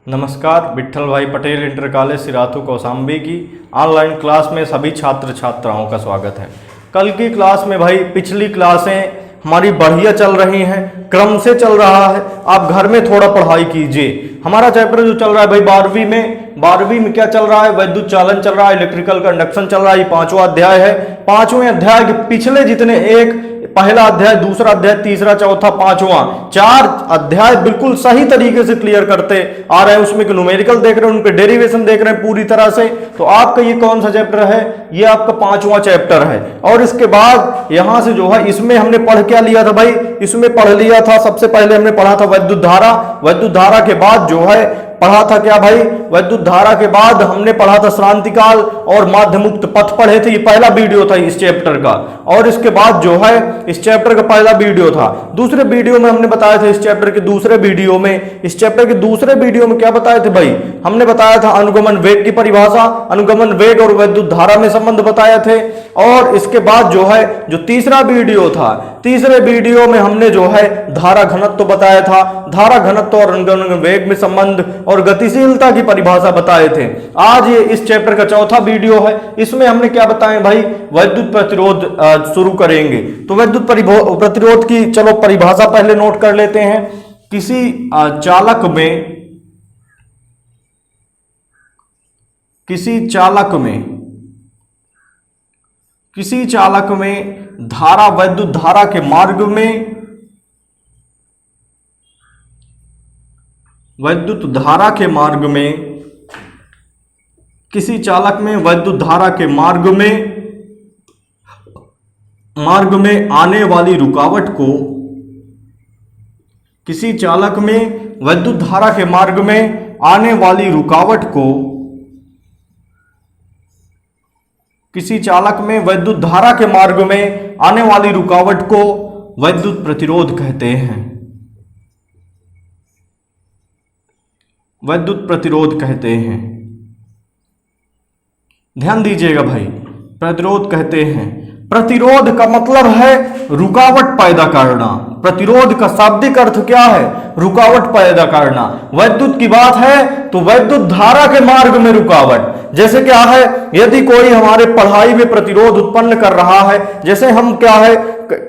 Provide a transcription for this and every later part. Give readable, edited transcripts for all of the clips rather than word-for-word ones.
नमस्कार। विट्ठल भाई Patel inter college Sirathu Kaushambi की ऑनलाइन क्लास में सभी छात्र छात्राओं का स्वागत है। कल की क्लास में भाई पिछली क्लासें हमारी बढ़िया चल रही हैं, क्रम से चल रहा है। आप घर में थोड़ा पढ़ाई कीजिए। हमारा चैप्टर जो चल रहा है भाई 12वीं में क्या चल रहा है, वैद्युत चालन चल रहा है, इलेक्ट्रिकल कंडक्शन चल रहा है। 5वां अध्याय है। 5वें अध्याय के पिछले जितने पहला अध्याय, दूसरा अध्याय, तीसरा, चौथा, 5वां 4 अध्याय बिल्कुल सही तरीके से क्लियर करते आ रहे हैं। उसमें न्यूमेरिकल देख रहे हैं, उनके डेरिवेशन देख रहे हैं पूरी तरह से। तो आपका ये कौन सा चैप्टर है? ये आपका 5वां चैप्टर है। और इसके बाद यहां से जो है इसमें हमने पढ़ क्या लिया था भाई? इसमें पढ़ लिया था, सबसे पहले हमने पढ़ा था वैद्युत धारा। वैद्युत धारा के बाद जो है पढ़ा था क्या भाई? वैद्युत धारा के बाद हमने पढ़ा था श्रांतिकाल और माध्य मुक्त पथ पढ़े थे। ये पहला वीडियो था इस चैप्टर का। और इसके बाद जो है इस चैप्टर का पहला वीडियो था। दूसरे वीडियो में हमने बताया था, इस चैप्टर के दूसरे वीडियो में क्या बताए थे भाई? हमने बताया था अनुगमन वेग की परिभाषा, अनुगमन वेग और वैद्युत धारा में संबंध बताए थे। और इसके बाद जो है जो तीसरा वीडियो था, तीसरे वीडियो में हमने जो है धारा घनत्व बताया था। धारा घनत्व और अनुगमन वेग में संबंध और गतिशीलता की परिभाषा बताए थे। आज ये इस चैप्टर का चौथा वीडियो है। इसमें हमने क्या बताएं भाई? वैद्युत प्रतिरोध शुरू करेंगे। तो वैद्युत प्रतिरोध की चलो परिभाषा पहले नोट कर लेते हैं। किसी चालक में धारा वैद्युत धारा के मार्ग में किसी चालक में वैद्युत धारा के मार्ग में आने वाली रुकावट को किसी चालक में वैद्युत धारा के मार्ग में आने वाली रुकावट को वैद्युत प्रतिरोध कहते हैं। ध्यान दीजिएगा भाई, प्रतिरोध कहते हैं। प्रतिरोध का मतलब है रुकावट पैदा करना। प्रतिरोध का शाब्दिक अर्थ क्या है? रुकावट पैदा करना। वैद्युत की बात है तो वैद्युत धारा के मार्ग में रुकावट। जैसे क्या है, यदि कोई हमारे पढ़ाई में प्रतिरोध उत्पन्न कर रहा है, जैसे हम क्या है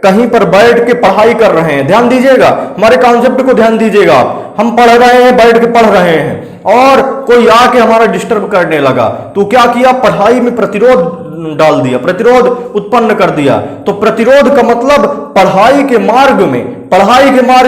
कहीं पर बैठ के पढ़ाई कर रहे हैं, ध्यान दीजिएगा, हमारे कॉन्सेप्ट को ध्यान दीजिएगा। हम पढ़ रहे हैं, बैठ के पढ़ रहे हैं और कोई आके हमारा डिस्टर्ब करने लगा, तो क्या किया? पढ़ाई में प्रतिरोध डाल दिया, प्रतिरोध उत्पन्न कर दिया। तो प्रतिरोध का मतलब पढ़ाई के मार्ग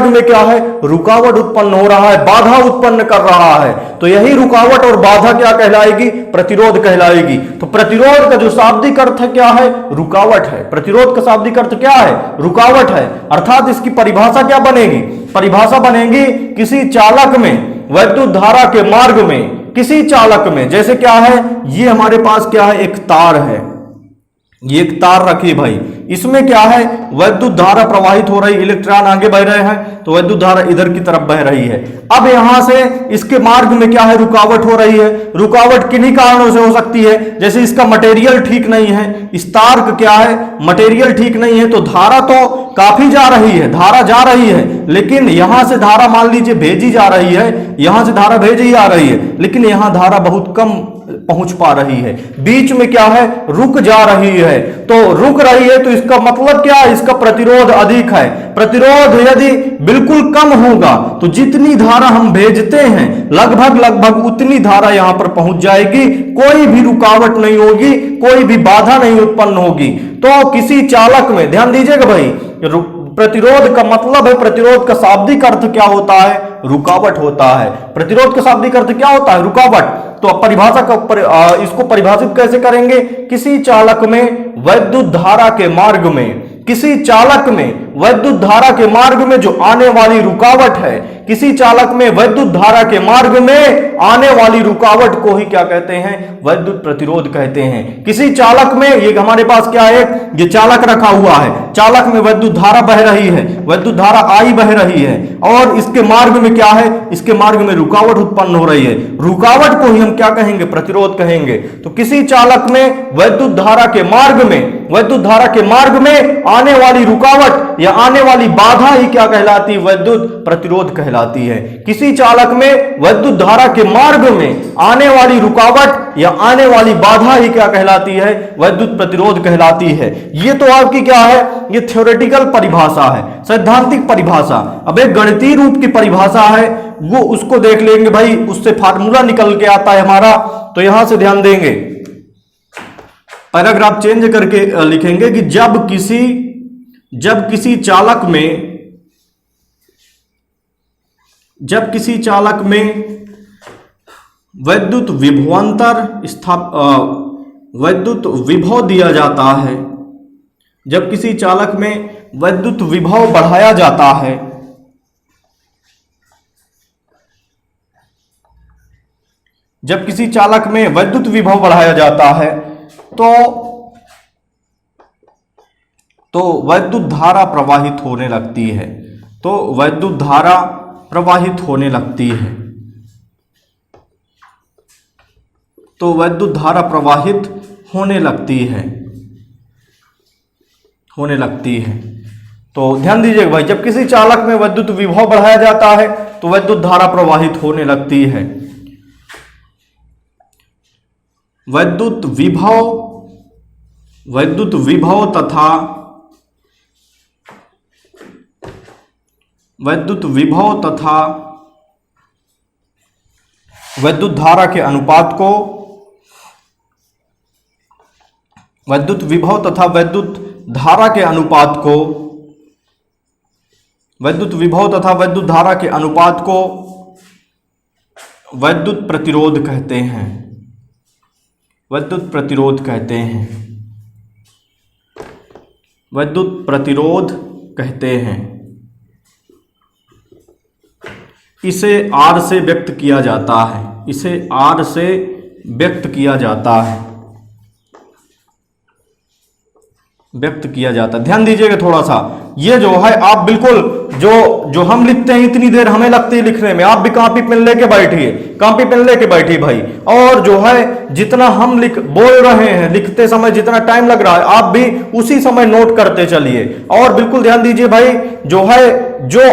में क्या है? रुकावट उत्पन्न हो रहा है, बाधा उत्पन्न कर रहा है। तो यही रुकावट और बाधा क्या कहलाएगी? प्रतिरोध कहलाएगी। तो प्रतिरोध का जो शाब्दिक अर्थ है क्या है? रुकावट है। प्रतिरोध का शाब्दिक अर्थ क्या है? रुकावट है। अर्थात इसकी परिभाषा क्या बनेगी? परिभाषा बनेगी किसी चालक में वैद्युत धारा के मार्ग में, किसी चालक में, जैसे क्या है, ये हमारे पास क्या है? एक तार है। ये एक तार रखी भाई, इसमें क्या है? वैद्युत धारा प्रवाहित हो रही, इलेक्ट्रॉन आगे बह रहे हैं तो वैद्युत धारा इधर की तरफ बह रही है। अब यहां से इसके मार्ग में क्या है? रुकावट हो रही है। रुकावट किन्हीं कारणों से हो सकती है, जैसे इसका मटेरियल ठीक नहीं है, इस तार का क्या है? मटेरियल ठीक नहीं है। तो धारा तो काफी जा रही है, धारा जा रही है, लेकिन यहां से धारा मान लीजिए भेजी जा रही है, यहां से धारा भेजी जा रही है, लेकिन यहां धारा बहुत कम पहुंच पा रही है। बीच में क्या है? रुक जा रही है। तो रुक रही है तो इसका मतलब क्या है? इसका प्रतिरोध अधिक है। प्रतिरोध यदि बिल्कुल कम होगा तो जितनी धारा हम भेजते हैं लगभग उतनी धारा यहां पर पहुंच जाएगी, कोई भी रुकावट नहीं होगी, कोई भी बाधा नहीं उत्पन्न होगी। तो किसी चालक में, ध्यान दीजिएगा भाई, प्रतिरोध का मतलब है, प्रतिरोध का शाब्दिक अर्थ क्या होता है? रुकावट होता है। प्रतिरोध का शाब्दिक अर्थ क्या होता है? रुकावट। तो परिभाषा का इसको परिभाषित कैसे करेंगे? किसी चालक में वैद्युत धारा के मार्ग में, किसी चालक में वैद्युत धारा के मार्ग में जो आने वाली रुकावट है, किसी चालक में वैद्युत धारा के मार्ग में आने वाली रुकावट को ही क्या कहते हैं? वैद्युत प्रतिरोध कहते हैं। किसी चालक में, ये हमारे पास क्या है? ये चालक रखा हुआ है, चालक में वैद्युत धारा बह रही है, वैद्युत धारा आई बह रही है और इसके मार्ग में क्या है? इसके मार्ग में रुकावट उत्पन्न हो रही है। रुकावट को ही हम क्या कहेंगे? प्रतिरोध कहेंगे। तो किसी चालक में वैद्युत धारा के मार्ग में आने वाली रुकावट या आने वाली बाधा ही क्या कहलाती है? वैद्युत प्रतिरोध कहलाती है। किसी चालक में विद्युत धारा के मार्ग में आने वाली रुकावट या आने वाली बाधा ही क्या कहलाती है? वैद्युत प्रतिरोध कहलाती है। ये तो आपकी क्या है? ये थ्योरेटिकल परिभाषा है, सैद्धांतिक परिभाषा। अब एक गणितीय रूप की परिभाषा है, वो उसको देख लेंगे भाई, उससे फार्मूला निकल के आता है हमारा। तो यहां से ध्यान देंगे, पैराग्राफ चेंज करके लिखेंगे कि जब किसी चालक में वैद्युत विभव दिया जाता है, जब किसी चालक में वैद्युत विभव बढ़ाया जाता है, जब किसी चालक में वैद्युत विभव बढ़ाया जाता है तो वैद्युत धारा प्रवाहित होने लगती है। तो वैद्युत धारा प्रवाहित होने लगती है। तो वैद्युत धारा प्रवाहित होने लगती है। तो ध्यान दीजिएगा भाई, जब किसी चालक में वैद्युत विभव बढ़ाया जाता है तो वैद्युत धारा प्रवाहित होने लगती है। वैद्युत विभव तथा वैद्युत धारा के अनुपात को वैद्युत विभव तथा वैद्युत धारा के अनुपात को वैद्युत प्रतिरोध कहते हैं। वैद्युत प्रतिरोध कहते हैं। इसे R से व्यक्त किया जाता है। ध्यान दीजिएगा थोड़ा सा, ये जो है आप बिल्कुल जो हम लिखते हैं इतनी देर हमें लगती है लिखने में, आप भी कॉपी पेन लेके बैठिए भाई। और जो है जितना हम बोल रहे हैं, लिखते समय जितना टाइम लग रहा है, आप भी उसी समय नोट करते चलिए। और बिल्कुल ध्यान दीजिए भाई, जो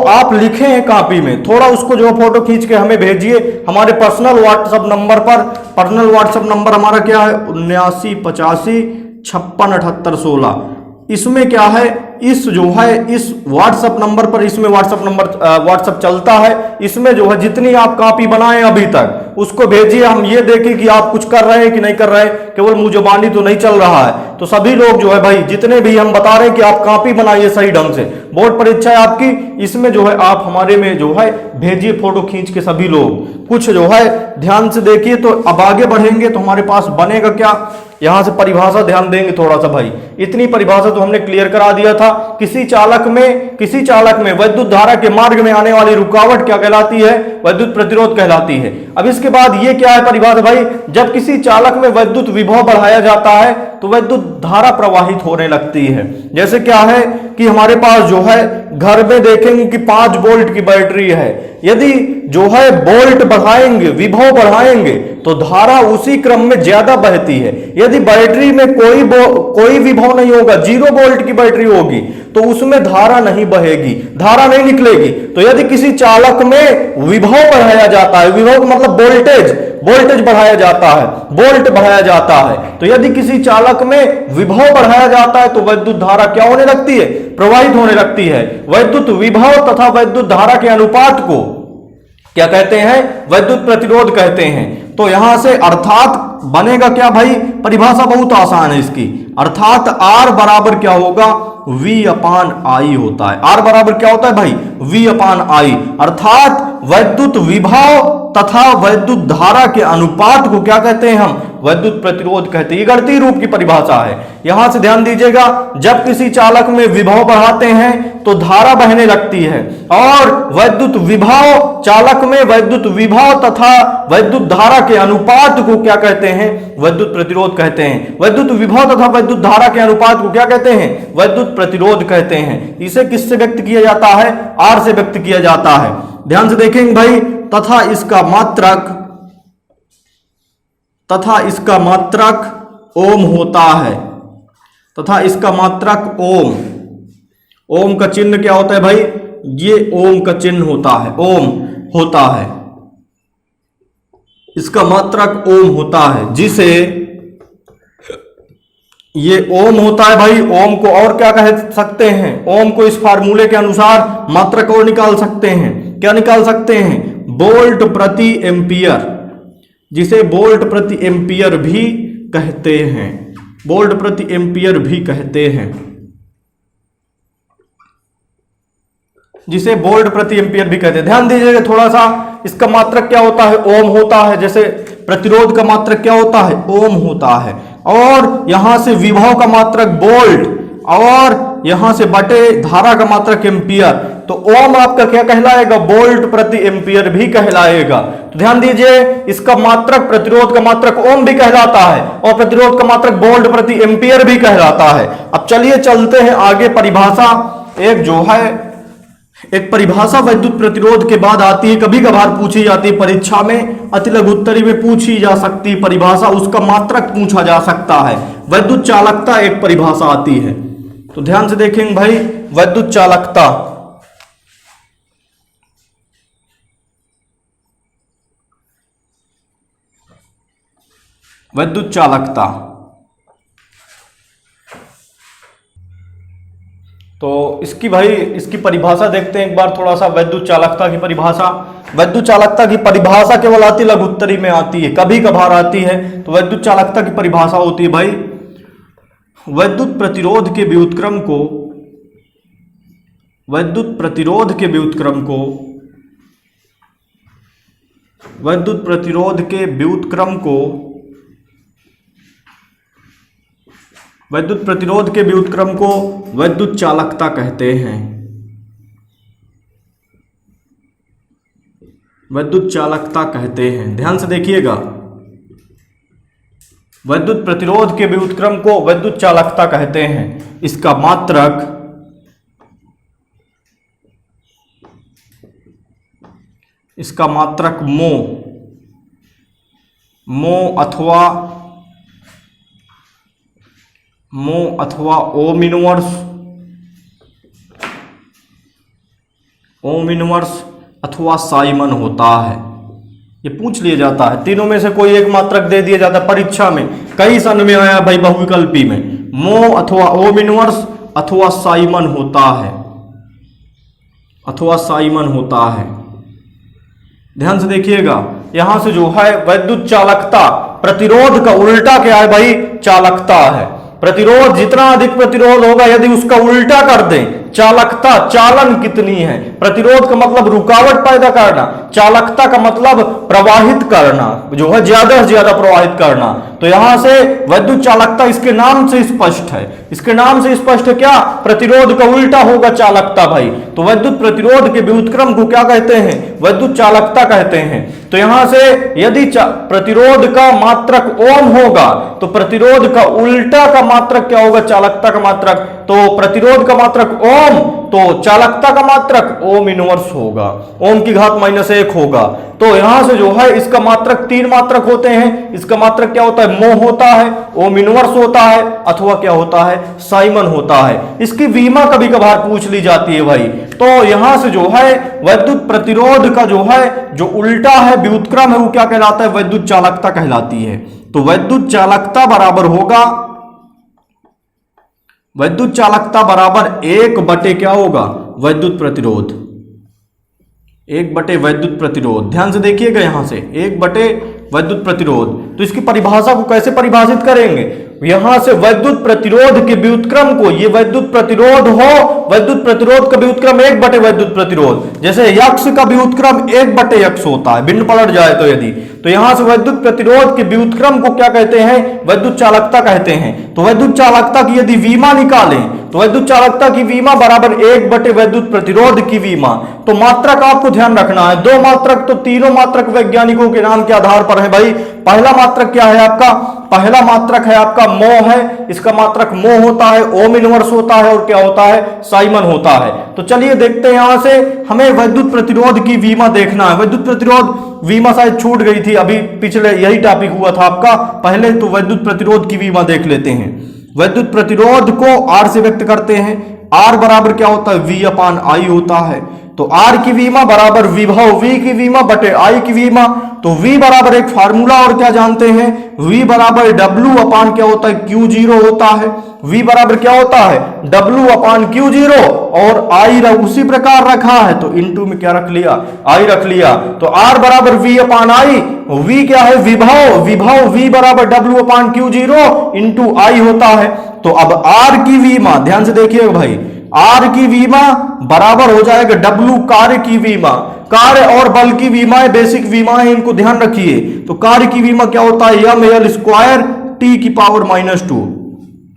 आप लिखे हैं कॉपी में, थोड़ा उसको जो फोटो खींच के हमें भेजिए हमारे पर्सनल व्हाट्सएप नंबर पर। पर्सनल व्हाट्सएप नंबर हमारा क्या है? 7985567816। इसमें क्या है, इस व्हाट्सएप नंबर पर, इसमें व्हाट्सएप चलता है। इसमें जो है जितनी आप कॉपी बनाए अभी तक उसको भेजिए, हम ये देखें कि आप कुछ कर रहे हैं कि नहीं कर रहे हैं, केवल मुंह जुबानी तो नहीं चल रहा है। तो सभी लोग जो है भाई, जितने भी हम बता रहे हैं कि आप कॉपी बनाइए सही ढंग से, बोर्ड परीक्षा है आपकी, इसमें जो है आप हमारे में जो है भेजिए फोटो खींच के। सभी लोग कुछ जो है ध्यान से देखिए, तो अब आगे बढ़ेंगे तो हमारे पास बनेगा क्या? यहां से परिभाषा ध्यान देंगे थोड़ा सा भाई। इतनी परिभाषा तो हमने क्लियर करा दिया था। किसी चालक में वैद्युत धारा के मार्ग में आने वाली रुकावट क्या कहलाती है? वैद्युत प्रतिरोध कहलाती है। अब इसके बाद ये क्या है परिभाषा भाई? जब किसी चालक में वैद्युत विभव बढ़ाया जाता है तो वैद्युत धारा प्रवाहित होने लगती है। जैसे क्या है कि हमारे पास जो है घर में देखेंगे कि 5 वोल्ट की बैटरी है, यदि जो है वोल्ट बढ़ाएंगे, विभव बढ़ाएंगे तो धारा उसी क्रम में ज्यादा बहती है। यदि बैटरी में कोई विभव नहीं होगा, 0 वोल्ट की बैटरी होगी, तो उसमें धारा नहीं बहेगी, धारा नहीं निकलेगी। तो यदि किसी चालक में विभव बढ़ाया जाता है, विभव मतलब वोल्टेज बढ़ाया जाता है, वोल्ट बढ़ाया जाता है, तो यदि किसी चालक में विभव बढ़ाया जाता है तो वैद्युत धारा क्या होने लगती है? प्रवाहित होने लगती है। वैद्युत विभव तथा वैद्युत धारा के अनुपात को क्या कहते हैं? वैद्युत प्रतिरोध कहते हैं। तो यहां से अर्थात बनेगा क्या भाई? परिभाषा बहुत आसान है इसकी। अर्थात R बराबर क्या होगा? V/I होता है। R बराबर क्या होता है भाई? V/I। अर्थात वैद्युत विभव तथा वैद्युत धारा के अनुपात को क्या कहते हैं? हम वैद्युत प्रतिरोध कहते हैं। ये गणितीय रूप की परिभाषा है। यहां से ध्यान दीजिएगा, जब किसी चालक में विभव बढ़ाते हैं तो धारा बहने लगती है, और वैद्युत विभव, चालक में वैद्युत विभव तथा वैद्युत धारा के अनुपात को क्या कहते हैं? वैद्युत प्रतिरोध कहते हैं। वैद्युत विभव तथा वैद्युत धारा के अनुपात को क्या कहते हैं? वैद्युत प्रतिरोध कहते हैं। इसे किससे व्यक्त किया जाता है? R से व्यक्त किया जाता है। ध्यान से देखेंगे भाई, तथा इसका मात्रक ओम होता है। तथा इसका मात्रक ओम ओम का चिन्ह क्या होता है भाई? ये ओम का चिन्ह होता है, ओम होता है, इसका मात्रक ओम होता है, जिसे ये ओम होता है भाई। ओम को और क्या कह सकते हैं? ओम को इस फार्मूले के अनुसार मात्रक और निकाल सकते हैं। क्या निकाल सकते हैं? वोल्ट प्रति एम्पियर, जिसे वोल्ट प्रति एम्पियर भी कहते हैं, वोल्ट प्रति एम्पियर भी कहते हैं, जिसे वोल्ट प्रति एम्पियर भी कहते हैं। ध्यान दीजिएगा थोड़ा सा, इसका मात्रक क्या होता है? ओम होता है। जैसे प्रतिरोध का मात्रक क्या होता है? ओम होता है। और यहां से विभव का मात्रक वोल्ट, और यहां से बटे धारा का मात्रक एम्पियर। तो ओम आपका क्या कहलाएगा? वोल्ट प्रति एम्पियर भी कहलाएगा। तो ध्यान दीजिए, इसका मात्रक, प्रतिरोध का मात्रक ओम भी कहलाता है, और प्रतिरोध का मात्रक वोल्ट प्रति एम्पियर भी कहलाता है। अब चलिए चलते हैं आगे। परिभाषा एक जो है, एक परिभाषा विद्युत प्रतिरोध के बाद आती है, कभी कभार पूछी जाती है परीक्षा में, अति लघु उत्तरी में पूछी जा सकती है परिभाषा, उसका मात्रक पूछा जा सकता है। विद्युत चालकता एक परिभाषा आती है, तो ध्यान से देखेंगे भाई। विद्युत चालकता, विद्युत चालकता, तो इसकी भाई, इसकी परिभाषा देखते हैं एक बार थोड़ा सा। विद्युत चालकता की परिभाषा, विद्युत चालकता की परिभाषा केवल अति लघु उत्तरी में आती है, कभी कभार आती है। तो विद्युत चालकता की परिभाषा होती है भाई, विद्युत प्रतिरोध के व्युत्क्रम को, विद्युत प्रतिरोध के व्युत्क्रम को, विद्युत प्रतिरोध के व्युत्क्रम को, विद्युत प्रतिरोध के व्युत्क्रम को विद्युत चालकता कहते हैं, विद्युत चालकता कहते हैं। ध्यान से देखिएगा, विद्युत प्रतिरोध के व्युत्क्रम को विद्युत चालकता कहते हैं। इसका मात्रक, इसका मात्रक मो, अथवा ओम इनवर्स अथवा साइमन होता है। ये पूछ लिया जाता है, तीनों में से कोई एक मात्रक दे दिया जाता है परीक्षा में। कई सन में आया भाई बहुविकल्पी में, मो अथवा ओम इनवर्स अथवा साइमन होता है, अथवा साइमन होता है। ध्यान से देखिएगा, यहां से जो है विद्युत चालकता, प्रतिरोध का उल्टा क्या है भाई? चालकता है। प्रतिरोध, जितना अधिक प्रतिरोध होगा, यदि उसका उल्टा कर दें, चालकता, चालन कितनी है। प्रतिरोध का मतलब रुकावट पैदा करना, चालकता का मतलब प्रवाहित करना, जो है ज्यादा से ज्यादा प्रवाहित करना। तो यहां से विद्युत चालकता इसके नाम से स्पष्ट है, इसके नाम से स्पष्ट है क्या? प्रतिरोध का उल्टा होगा चालकता भाई। तो विद्युत प्रतिरोध के व्युत्क्रम को क्या कहते हैं? विद्युत चालकता कहते हैं। तो यहां से यदि प्रतिरोध का मात्रक ओम होगा, तो प्रतिरोध का उल्टा का मात्रक क्या होगा? चालकता का मात्रक। तो प्रतिरोध का मात्रक ओम, तो चालकता का मात्रक ओम इनवर्स होगा, ओम की घात -1 होगा। तो यहां से जो है इसका मात्रक, तीन मात्रक होते हैं। इसका मात्रक क्या होता है? मो होता है, ओम इनवर्स होता है, अथवा क्या होता है? साइमन होता है। इसकी वीमा कभी कभार पूछ ली जाती है भाई। तो यहां से जो है विद्युत प्रतिरोध का जो है, जो उल्टा है, व्युत्क्रम है, वो क्या कहलाता है? विद्युत चालकता कहलाती है। तो विद्युत चालकता बराबर होगा, विद्युत चालकता बराबर 1 क्या होगा? विद्युत प्रतिरोध, 1 विद्युत प्रतिरोध। ध्यान से देखिएगा, यहां से 1 विद्युत प्रतिरोध। तो इसकी परिभाषा को कैसे परिभाषित करेंगे? यहां से विद्युत प्रतिरोध के व्युत्क्रम को, ये विद्युत प्रतिरोध हो, विद्युत प्रतिरोध का व्युत्क्रम 1 विद्युत प्रतिरोध। जैसे यक्ष का व्युत्क्रम 1/x होता है, भिन्न पलट जाए तो यदि, तो यहां से विद्युत प्रतिरोध के व्युत्क्रम को क्या कहते हैं? विद्युत चालकता कहते हैं। तो विद्युत चालकता की यदि वीमा निकालें, तो विद्युत चालकता की वीमा बराबर 1 विद्युत प्रतिरोध की वीमा। तो मात्रक आपको ध्यान रखना है, 2 मात्रक, तो तीनों मात्रक वैज्ञानिकों के नाम के आधार पर है भाई। पहला मात्रक क्या है आपका? पहला मात्रक है आपका मो है, इसका मात्रक मो होता है, ओम इनवर्स होता है, और क्या होता है? साइमन होता है। तो चलिए देखते हैं, यहां से हमें विद्युत प्रतिरोध की वीमा देखना है। विद्युत प्रतिरोध वीमा शायद छूट गई थी, अभी पिछले यही टॉपिक हुआ था आपका पहले। तो विद्युत प्रतिरोध की वीमा देख लेते हैं। विद्युत प्रतिरोध को R से व्यक्त करते हैं, आर बराबर क्या होता है, वी अपान आई होता है। तो आर की वीमा बराबर विभव वी की वीमा बटे आई की वीमा। तो वी बराबर एक फार्मूला और क्या जानते हैं, वी बराबर डब्ल्यू अपान क्या होता है, क्यू जीरो होता है। वी बराबर क्या होता है, डब्ल्यू अपान क्यू जीरो, और आई उसी प्रकार रखा है तो इनटू में क्या रख लिया, आई रख लिया। तो आर बराबर वी अपान आई, वी क्या है, विभव, विभव वी बराबर W upon Q zero into I होता है। तो अब आर की वीमा ध्यान से देखिएगा भाई, आर की वीमा बराबर हो जाएगा डब्ल्यू कार्य की वीमा। कार्य और बल की वीमाएं बेसिक विमाएं, इनको ध्यान रखिए। तो कार्य की वीमा क्या होता है, यम एल स्क्वायर टी की power -2,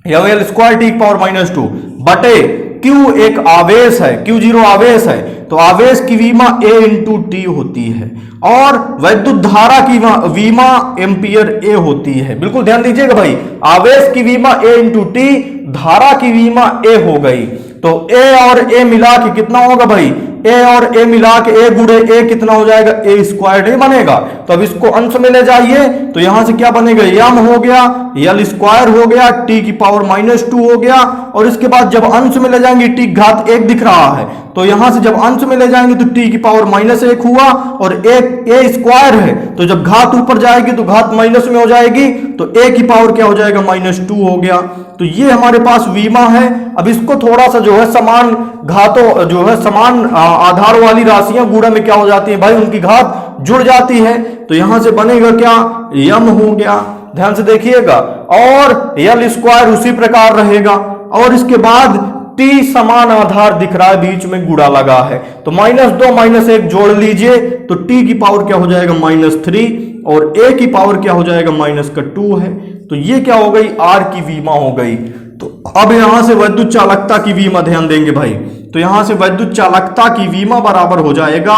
M L square T की पावर -2 बटे क्यू एक आवेश है, क्यू जीरो आवेश है, तो आवेश की वीमा ए इंटू टी होती है, और वैद्युत धारा की वीमा एम्पियर ए होती है। बिल्कुल ध्यान दीजिएगा भाई, आवेश की वीमा ए इंटू टी, धारा की वीमा ए हो गई। तो ए और ए मिला के कितना होगा भाई, ए और ए मिला के ए गुणे ए कितना हो जाएगा, ए स्क्वायर्ड ए बनेगा। तो अब इसको अंश में ले जाइए तो यहां से क्या बनेगा, यम हो गया, यल स्क्वायर हो गया, टी की पावर -2 हो गया, और इसके बाद जब अंश में ले जाएंगे टी घात 1 दिख रहा है, तो यहां से जब अंश में ले जाएंगे तो टी की पावर -1 हुआ, और ए स्क्वायर है तो जब घात ऊपर जाएगी तो घात माइनस में हो जाएगी, तो ए की पावर क्या हो जाएगा, -2 हो गया। तो ये हमारे पास वीमा है। अब इसको थोड़ा सा जो है समान घातों, जो है समान आधार वाली राशियां गुणा में क्या हो जाती है भाई, उनकी घात जुड़ जाती है। तो यहां से बनेगा क्या, यम हो गया, ध्यान से देखिएगा, और यल स्क्वायर उसी प्रकार रहेगा, और इसके बाद टी समान आधार दिख रहा है, बीच में गुणा लगा है, तो -2 -1 जोड़ लीजिए तो टी की पावर क्या हो जाएगा, -3, और ए की पावर क्या हो जाएगा, -2 है। तो ये क्या हो गई, आर की वीमा हो गई। तो अब यहां से वैद्युत चालकता की वीमा ध्यान देंगे भाई, तो यहां से वैद्युत चालकता की वीमा बराबर हो जाएगा,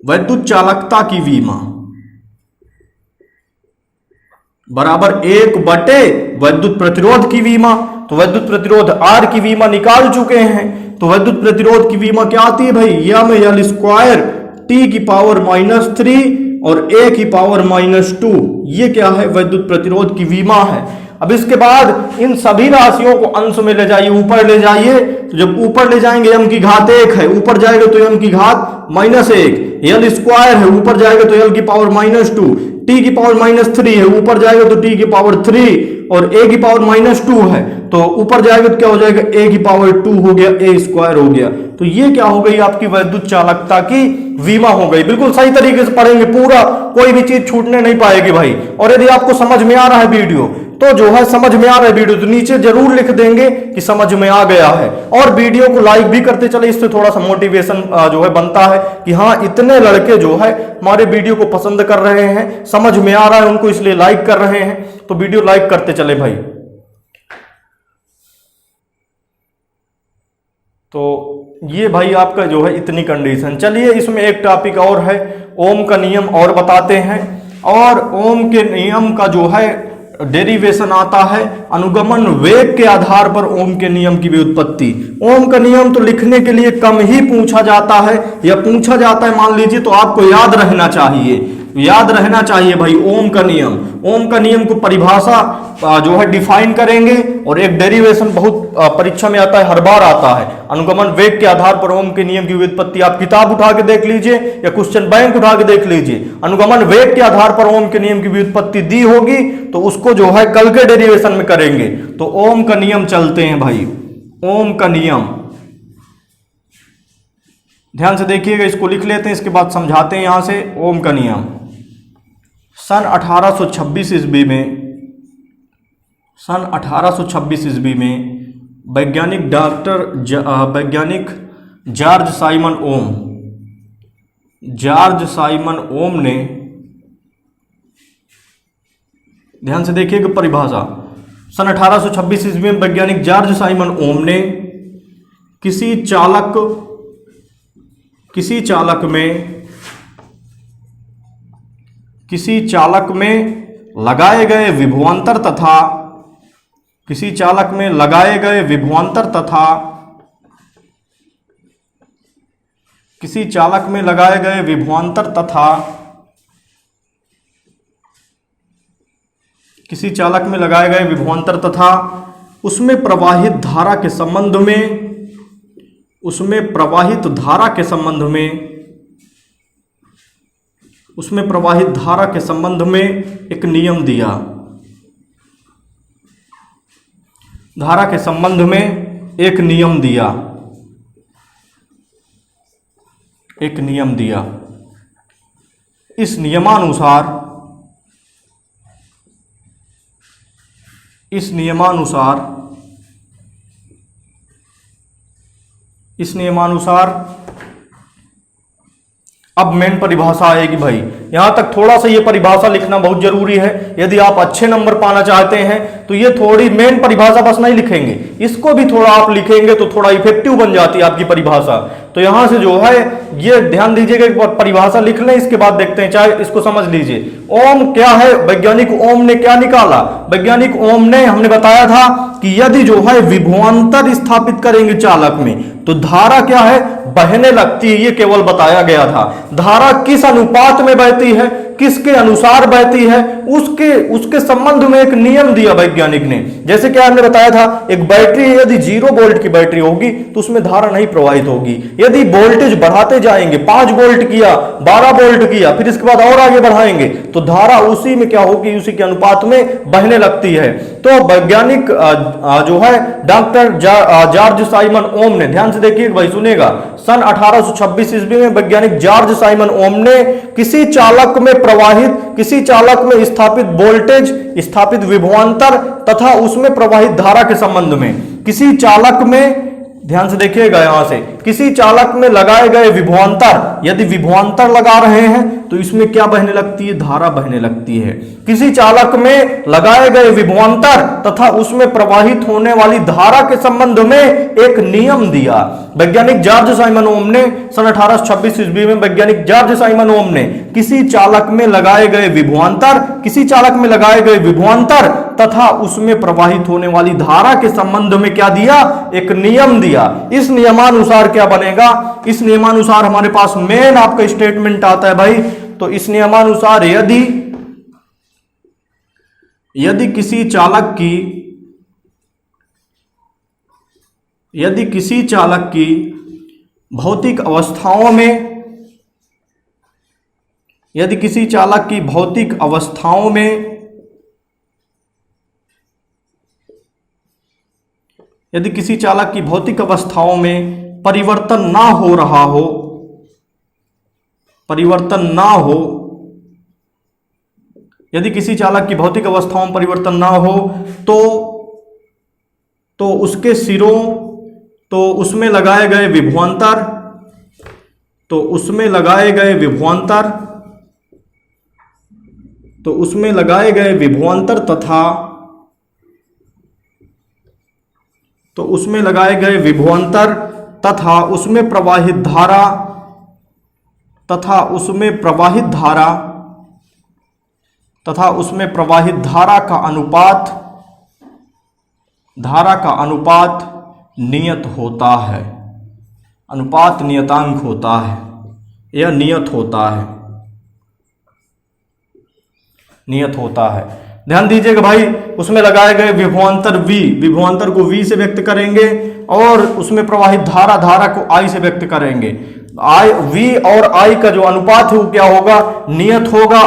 वैद्युत चालकता की वीमा बराबर 1 बटे वैद्युत प्रतिरोध की वीमा। तो वैद्युत प्रतिरोध आर की वीमा निकाल चुके हैं, तो वैद्युत प्रतिरोध की वीमा क्या आती है भाई, यम एल स्क्वायर टी की पावर -3 और ए की पावर -2, ये क्या है, वैद्युत प्रतिरोध की वीमा है। अब इसके बाद इन सभी राशियों को अंश में ले जाइए, ऊपर ले जाइए, तो जब ऊपर ले जाएंगे यम की घात 1 है, ऊपर जाएगा तो यम की घात -1, यल स्क्वायर है, ऊपर जाएगा तो यल की पावर -2, टी की पावर -3 है, ऊपर जाएगा तो टी की पावर 3, और ए की पावर -2 है, तो ऊपर जाएगा तो क्या हो जाएगा, ए की पावर 2 हो गया, ए स्क्वायर हो गया। तो ये क्या हो गई, आपकी वैद्युत चालकता की वीमा हो गई। बिल्कुल सही तरीके से पढ़ेंगे, पूरा कोई भी चीज छूटने नहीं पाएगी भाई। और यदि आपको समझ में आ रहा है वीडियो, तो जो है समझ में आ रहा है वीडियो, तो नीचे जरूर लिख देंगे कि समझ में आ गया है, और वीडियो को लाइक भी करते चले, इससे थोड़ा सा मोटिवेशन जो है बनता है कि हाँ इतने लड़के जो है हमारे वीडियो को पसंद कर रहे हैं, समझ में आ रहा है उनको, इसलिए लाइक कर रहे हैं। तो वीडियो लाइक करते चले भाई। तो ये भाई आपका जो है इतनी कंडीशन। चलिए इसमें एक टॉपिक और है, ओम का नियम और बताते हैं। और ओम के नियम का जो है डेरिवेशन आता है अनुगमन वेग के आधार पर ओम के नियम की व्युत्पत्ति। ओम का नियम तो लिखने के लिए कम ही पूछा जाता है, या पूछा जाता है मान लीजिए, तो आपको याद रहना चाहिए, याद रहना चाहिए भाई ओम का नियम। ओम का नियम को परिभाषा जो है डिफाइन करेंगे, और एक डेरिवेशन बहुत परीक्षा में आता है, हर बार आता है, अनुगमन वेग के आधार पर ओम के नियम की व्युत्पत्ति। आप किताब उठा के देख लीजिए या क्वेश्चन बैंक उठा के देख लीजिए, अनुगमन वेग के आधार पर ओम के नियम की व्युत्पत्ति दी होगी, तो उसको जो है कल के डेरिवेशन में करेंगे। तो ओम का नियम चलते हैं भाई, ओम का नियम ध्यान से देखिएगा, इसको लिख लेते हैं, इसके बाद समझाते हैं। यहां से ओम का नियम सन 1826 ईस्वी में, सन 1826 ईस्वी में वैज्ञानिक वैज्ञानिक जॉर्ज साइमन ओम, जॉर्ज साइमन ओम ने, ध्यान से देखिएगा परिभाषा, सन 1826 ईस्वी में वैज्ञानिक जॉर्ज साइमन ओम ने किसी चालक में लगाए गए विभवांतर तथा किसी चालक में लगाए गए विभवांतर तथा किसी चालक में लगाए गए विभवांतर तथा किसी चालक में लगाए गए विभवांतर तथा उसमें प्रवाहित धारा के संबंध में, उसमें प्रवाहित धारा के संबंध में, उसमें प्रवाहित धारा के संबंध में एक नियम दिया। धारा के संबंध में एक नियम दिया, एक नियम दिया। इस नियमानुसार, इस नियमानुसार, इस नियमानुसार अब मेन परिभाषा आएगी भाई। यहां तक थोड़ा सा ये परिभाषा लिखना बहुत जरूरी है। यदि आप अच्छे नंबर पाना चाहते हैं तो ये थोड़ी मेन परिभाषा बस नहीं लिखेंगे, इसको भी थोड़ा आप लिखेंगे तो थोड़ा इफेक्टिव बन जाती है आपकी परिभाषा। तो यहां से जो है ये ध्यान दीजिएगा, एक बार परिभाषा लिख लें, इसके बाद देखते हैं, चाहे इसको समझ लीजिए। ओम क्या है? वैज्ञानिक ओम ने क्या निकाला? वैज्ञानिक ओम ने, हमने बताया था कि यदि जो है विभवांतर स्थापित करेंगे चालक में तो धारा क्या है? बहने लगती है। ये केवल बताया गया था। धारा किस अनुपात में बहती है, किसके अनुसार बहती है, उसके संबंध में एक नियम दिया वैज्ञानिक ने। जैसे कि हमने बताया था, एक बैटरी यदि 0 वोल्ट की बैटरी होगी तो उसमें धारा नहीं प्रवाहित होगी। यदि वोल्टेज बढ़ाते जाएंगे, 5 वोल्ट किया, 12 वोल्ट किया, फिर इसके बाद और आगे बढ़ाएंगे तो धारा उसी में क्या होगी? उसी के अनुपात में बहने लगती है। तो वैज्ञानिक जो है डॉक्टर जॉर्ज साइमन ओम ने, ध्यान से देखिए भाई, सुनेगा, सन 1826 ईस्वी में वैज्ञानिक जॉर्ज साइमन ओम ने किसी चालक में प्रवाहित, किसी चालक में स्थापित वोल्टेज, स्थापित विभवांतर तथा उसमें प्रवाहित धारा के संबंध में, किसी चालक में, ध्यान से देखिएगा यहां से, किसी चालक में लगाए गए विभवांतर, यदि विभवांतर लगा रहे हैं तो इसमें क्या बहने लगती है? धारा बहने लगती है। किसी चालक में लगाए गए विभवांतर तथा उसमें प्रवाहित होने वाली धारा के संबंध में एक नियम दिया। वैज्ञानिक जॉर्ज साइमन ओम ने सन 1826 ईस्वी में, वैज्ञानिक जॉर्ज साइमन ओम ने किसी चालक में लगाए गए विभवांतर, किसी चालक में लगाए गए विभवांतर तथा उसमें प्रवाहित होने वाली धारा के संबंध में क्या दिया? एक नियम दिया। इस नियमानुसार क्या बनेगा? इस नियमानुसार हमारे पास मेन आपका स्टेटमेंट आता है भाई। तो इस नियमानुसार यदि किसी चालक की, यदि किसी चालक की भौतिक अवस्थाओं में, यदि किसी चालक की भौतिक अवस्थाओं में, यदि किसी चालक की भौतिक अवस्थाओं में परिवर्तन ना हो रहा हो, परिवर्तन ना हो, यदि किसी चालक की भौतिक अवस्थाओं में परिवर्तन ना हो तो उसके सिरों, तो उसमें लगाए गए विभवांतर, तो उसमें लगाए गए विभवांतर, तो उसमें लगाए गए विभवांतर तथा, तो उसमें लगाए गए विभवांतर तथा उसमें प्रवाहित धारा, तथा उसमें प्रवाहित धारा, तथा उसमें प्रवाहित धारा का अनुपात, धारा का अनुपात नियत होता है। अनुपात नियतांक होता है, यह नियत होता है, नियत होता है। ध्यान दीजिएगा भाई, उसमें लगाए गए विभवांतर V, विभवांतर को V से व्यक्त करेंगे और उसमें प्रवाहित धारा, धारा को I से व्यक्त करेंगे। V और I का जो अनुपात है वो क्या होगा? नियत होगा।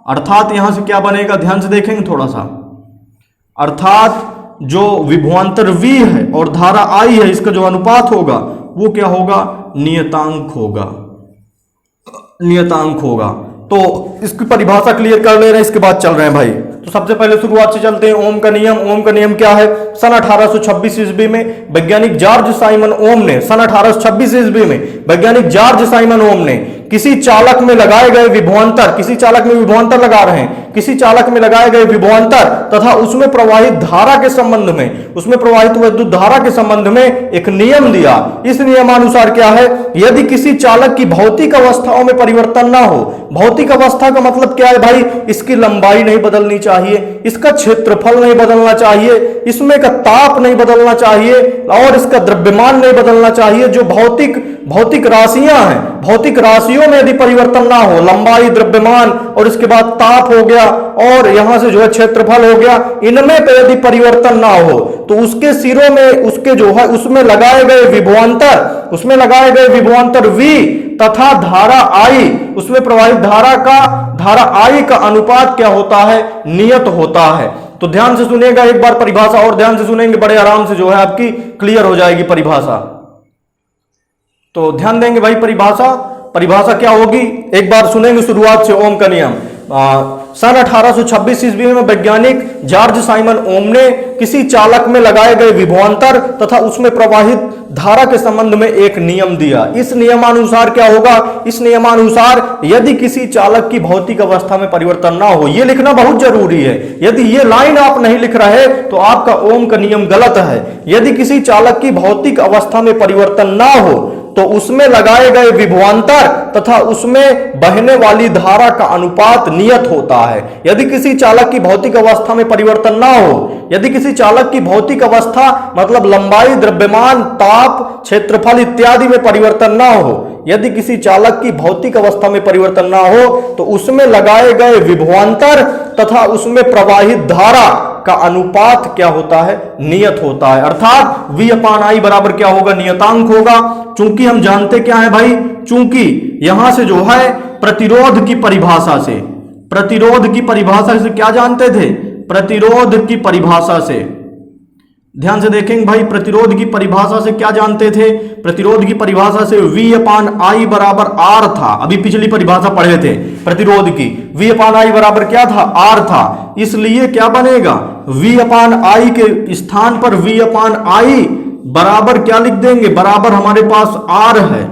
अर्थात यहां से क्या बनेगा? ध्यान से देखेंगे थोड़ा सा। अर्थात जो विभवांतर V है और धारा I है, इसका जो अनुपात होगा वो क्या होगा? नियतांक होगा, नियतांक होगा। तो इसकी परिभाषा क्लियर कर ले रहे हैं, इसके बाद चल रहे हैं भाई। तो सबसे पहले शुरुआत से चलते हैं। ओम का नियम। ओम का नियम क्या है? सन 1826 ईस्वी में वैज्ञानिक जॉर्ज साइमन ओम ने, सन 1826 ईस्वी में वैज्ञानिक जॉर्ज साइमन ओम ने किसी चालक में लगाए गए विभवांतर, किसी चालक में विभवांतर लगा रहे हैं, किसी चालक में लगाए गए विभवांतर तथा उसमें प्रवाहित धारा के संबंध में, उसमें प्रवाहित विद्युत धारा के संबंध में एक नियम दिया। इस नियमानुसार क्या है? यदि किसी चालक की भौतिक अवस्थाओं में परिवर्तन ना हो, भौतिक अवस्था का मतलब क्या है भाई? इसकी लंबाई नहीं बदलनी चाहिए, इसका क्षेत्रफल नहीं बदलना चाहिए, इसमें का ताप नहीं बदलना चाहिए और इसका द्रव्यमान नहीं बदलना चाहिए। जो भौतिक भौतिक राशियां हैं, भौतिक राशियों में यदि परिवर्तन ना हो, लंबाई, द्रव्यमान और इसके बाद ताप हो गया और यहां से जो है क्षेत्रफल हो गया, इनमें यदि परिवर्तन ना हो तो उसके सिरों में उसके जो है उसमें लगाए गए विभवांतर V तथा धारा I, उसमें प्रवाहित धारा I का अनुपात क्या होता है, नियत होता है। तो ध्यान से सुनिएगा एक बार परिभाषा, और ध्यान से सुनेंगे बड़े आराम से जो है आपकी क्लियर हो जाएगी परिभाषा। तो ध्यान देंगे भाई, परिभाषा क्या होगी एक बार सुनेंगे शुरुआत से। ओम का नियम। सन 1826 ईस्वी में वैज्ञानिक जॉर्ज साइमन ओम ने किसी चालक में लगाए गए विभवांतर तथा उसमें प्रवाहित धारा के संबंध में एक नियम दिया। इस नियमानुसार क्या होगा, इस नियमानुसार यदि किसी चालक की भौतिक अवस्था में परिवर्तन ना हो, यह लिखना बहुत जरूरी है, यदि ये लाइन आप नहीं लिख रहे तो आपका ओम का नियम गलत है। यदि किसी चालक की भौतिक अवस्था में परिवर्तन ना हो तो उसमें लगाए गए विभवांतर तथा उसमें बहने वाली धारा का अनुपात नियत होता है। यदि किसी चालक की भौतिक अवस्था में परिवर्तन ना हो, यदि किसी चालक की भौतिक अवस्था मतलब लंबाई, द्रव्यमान, ताप, क्षेत्रफल इत्यादि में परिवर्तन ना हो, यदि किसी चालक की भौतिक अवस्था में परिवर्तन ना हो तो उसमें लगाए गए विभवांतर तथा उसमें प्रवाहित धारा का अनुपात क्या होता है, नियत होता है। अर्थात V/I बराबर क्या होगा, नियतांक होगा। चूंकि हम जानते क्या है भाई, चूंकि यहां से जो है प्रतिरोध की परिभाषा से क्या जानते थे, प्रतिरोध की परिभाषा से, ध्यान से देखेंगे भाई, प्रतिरोध की परिभाषा से क्या जानते थे, प्रतिरोध की परिभाषा से V/I बराबर R था। अभी पिछली परिभाषा पढ़े थे प्रतिरोध की, V/I बराबर क्या था, R था। इसलिए क्या बनेगा, V/I के स्थान पर V/I बराबर क्या लिख देंगे, बराबर हमारे पास R है।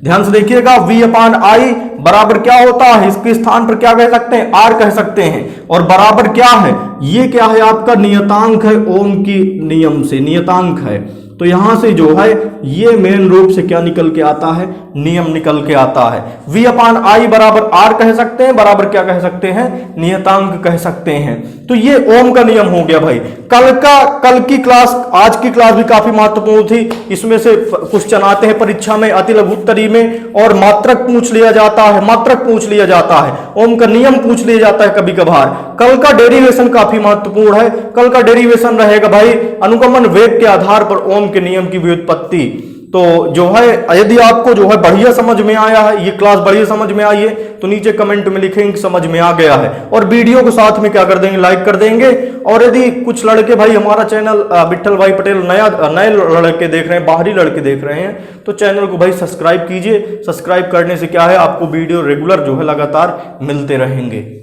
ध्यान से देखिएगा, V/I बराबर क्या होता है, इसके स्थान पर क्या कह सकते हैं, R कह सकते हैं। और बराबर क्या है, ये क्या है, आपका नियतांक है, ओम की नियम से नियतांक है। तो यहां से जो है ये मेन रूप से क्या निकल के आता है, नियम निकल के आता है। V/I बराबर R कह सकते हैं, बराबर क्या कह सकते हैं, नियतांक कह सकते हैं। तो ये ओम का नियम हो गया भाई। कल की क्लास, आज की क्लास भी काफी महत्वपूर्ण थी। इसमें से क्वेश्चन आते हैं परीक्षा में, अति लघु उत्तरी में, और मात्रक पूछ लिया जाता है, ओम का नियम पूछ लिया जाता है कभी कभार। कल का डेरिवेशन काफी महत्वपूर्ण है। कल का डेरिवेशन रहेगा भाई अनुगमन वेग के आधार पर ओम के नियम की व्युत्पत्ति। तो जो है यदि आपको जो है बढ़िया समझ में आया है, ये क्लास बढ़िया समझ में आई है, तो नीचे कमेंट में लिखेंगे समझ में आ गया है, और वीडियो को साथ में क्या कर देंगे, लाइक कर देंगे। और यदि कुछ लड़के भाई हमारा चैनल विट्ठल भाई पटेल नए लड़के देख रहे हैं, बाहरी लड़के देख रहे हैं, तो चैनल को भाई सब्सक्राइब कीजिए। सब्सक्राइब करने से क्या है, आपको वीडियो रेगुलर जो है लगातार मिलते रहेंगे।